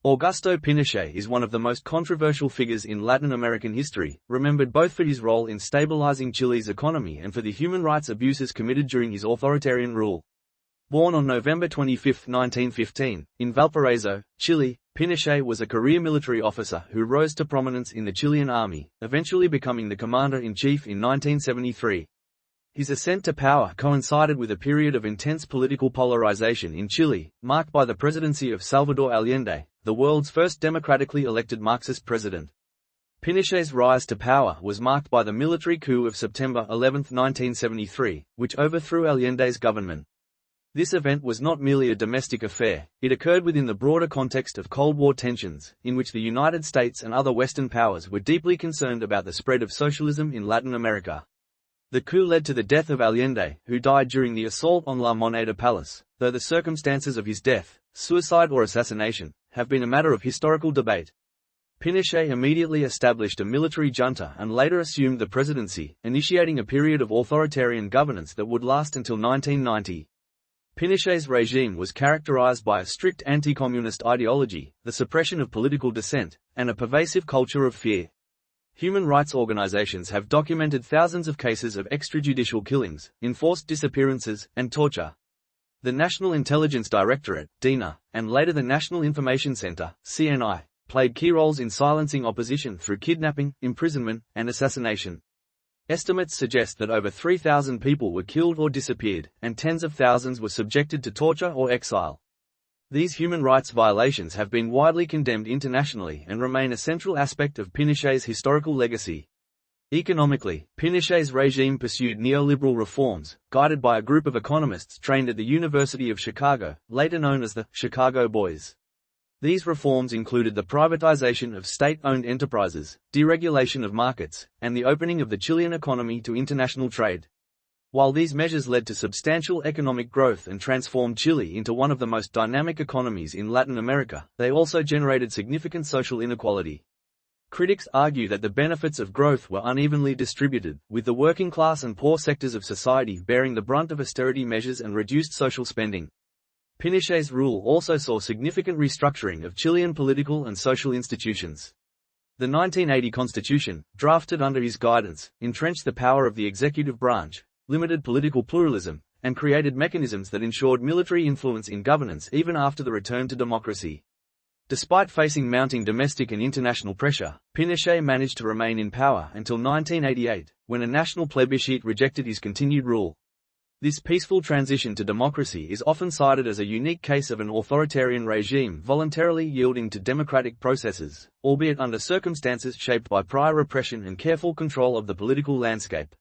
Augusto Pinochet is one of the most controversial figures in Latin American history, remembered both for his role in stabilizing Chile's economy and for the human rights abuses committed during his authoritarian rule. Born on November 25, 1915, in Valparaiso, Chile, Pinochet was a career military officer who rose to prominence in the Chilean army, eventually becoming the commander-in-chief in 1973. His ascent to power coincided with a period of intense political polarization in Chile, marked by the presidency of Salvador Allende, the world's first democratically elected Marxist president. Pinochet's rise to power was marked by the military coup of September 11, 1973, which overthrew Allende's government. This event was not merely a domestic affair, it occurred within the broader context of Cold War tensions, in which the United States and other Western powers were deeply concerned about the spread of socialism in Latin America. The coup led to the death of Allende, who died during the assault on La Moneda Palace, though the circumstances of his death, suicide or assassination, have been a matter of historical debate. Pinochet immediately established a military junta and later assumed the presidency, initiating a period of authoritarian governance that would last until 1990. Pinochet's regime was characterized by a strict anti-communist ideology, the suppression of political dissent, and a pervasive culture of fear. Human rights organizations have documented thousands of cases of extrajudicial killings, enforced disappearances, and torture. The National Intelligence Directorate, DINA, and later the National Information Center, CNI, played key roles in silencing opposition through kidnapping, imprisonment, and assassination. Estimates suggest that over 3,000 people were killed or disappeared, and tens of thousands were subjected to torture or exile. These human rights violations have been widely condemned internationally and remain a central aspect of Pinochet's historical legacy. Economically, Pinochet's regime pursued neoliberal reforms, guided by a group of economists trained at the University of Chicago, later known as the Chicago Boys. These reforms included the privatization of state-owned enterprises, deregulation of markets, and the opening of the Chilean economy to international trade. While these measures led to substantial economic growth and transformed Chile into one of the most dynamic economies in Latin America, they also generated significant social inequality. Critics argue that the benefits of growth were unevenly distributed, with the working class and poor sectors of society bearing the brunt of austerity measures and reduced social spending. Pinochet's rule also saw significant restructuring of Chilean political and social institutions. The 1980 constitution, drafted under his guidance, entrenched the power of the executive branch, limited political pluralism, and created mechanisms that ensured military influence in governance even after the return to democracy. Despite facing mounting domestic and international pressure, Pinochet managed to remain in power until 1988, when a national plebiscite rejected his continued rule. This peaceful transition to democracy is often cited as a unique case of an authoritarian regime voluntarily yielding to democratic processes, albeit under circumstances shaped by prior repression and careful control of the political landscape.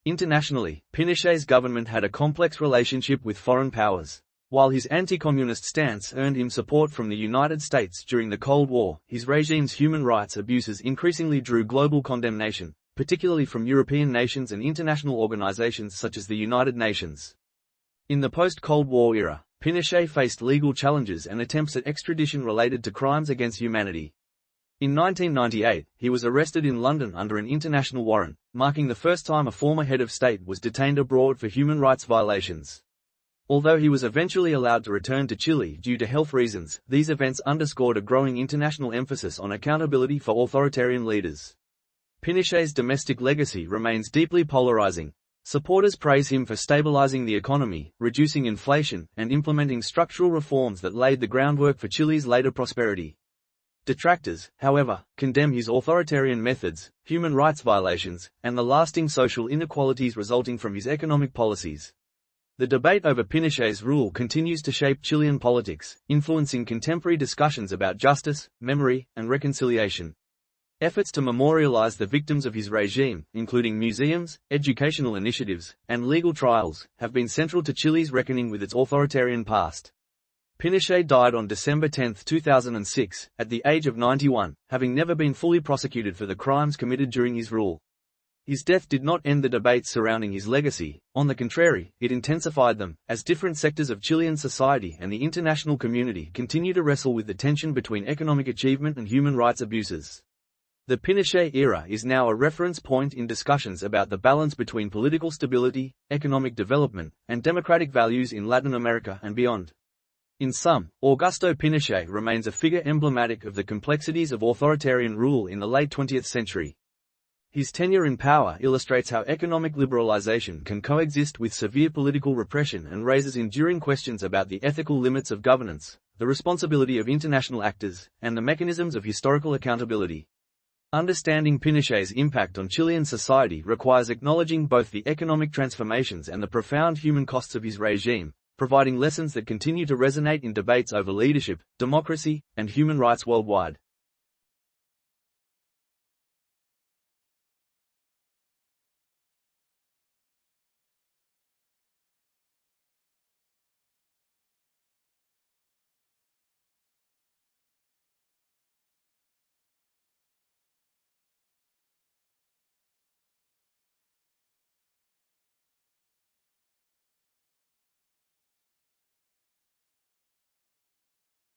Internationally, Pinochet's government had a complex relationship with foreign powers. While his anti-communist stance earned him support from the United States during the Cold War, his regime's human rights abuses increasingly drew global condemnation, particularly from European nations and international organizations such as the United Nations. In the post-Cold War era, Pinochet faced legal challenges and attempts at extradition related to crimes against humanity. In 1998, he was arrested in London under an international warrant, marking the first time a former head of state was detained abroad for human rights violations. Although he was eventually allowed to return to Chile due to health reasons, these events underscored a growing international emphasis on accountability for authoritarian leaders. Pinochet's domestic legacy remains deeply polarizing. Supporters praise him for stabilizing the economy, reducing inflation, and implementing structural reforms that laid the groundwork for Chile's later prosperity. Detractors, however, condemn his authoritarian methods, human rights violations, and the lasting social inequalities resulting from his economic policies. The debate over Pinochet's rule continues to shape Chilean politics, influencing contemporary discussions about justice, memory, and reconciliation. Efforts to memorialize the victims of his regime, including museums, educational initiatives, and legal trials, have been central to Chile's reckoning with its authoritarian past. Pinochet died on December 10, 2006, at the age of 91, having never been fully prosecuted for the crimes committed during his rule. His death did not end the debates surrounding his legacy, on the contrary, it intensified them, as different sectors of Chilean society and the international community continue to wrestle with the tension between economic achievement and human rights abuses. The Pinochet era is now a reference point in discussions about the balance between political stability, economic development, and democratic values in Latin America and beyond. In sum, Augusto Pinochet remains a figure emblematic of the complexities of authoritarian rule in the late 20th century. His tenure in power illustrates how economic liberalization can coexist with severe political repression and raises enduring questions about the ethical limits of governance, the responsibility of international actors, and the mechanisms of historical accountability. Understanding Pinochet's impact on Chilean society requires acknowledging both the economic transformations and the profound human costs of his regime, providing lessons that continue to resonate in debates over leadership, democracy, and human rights worldwide.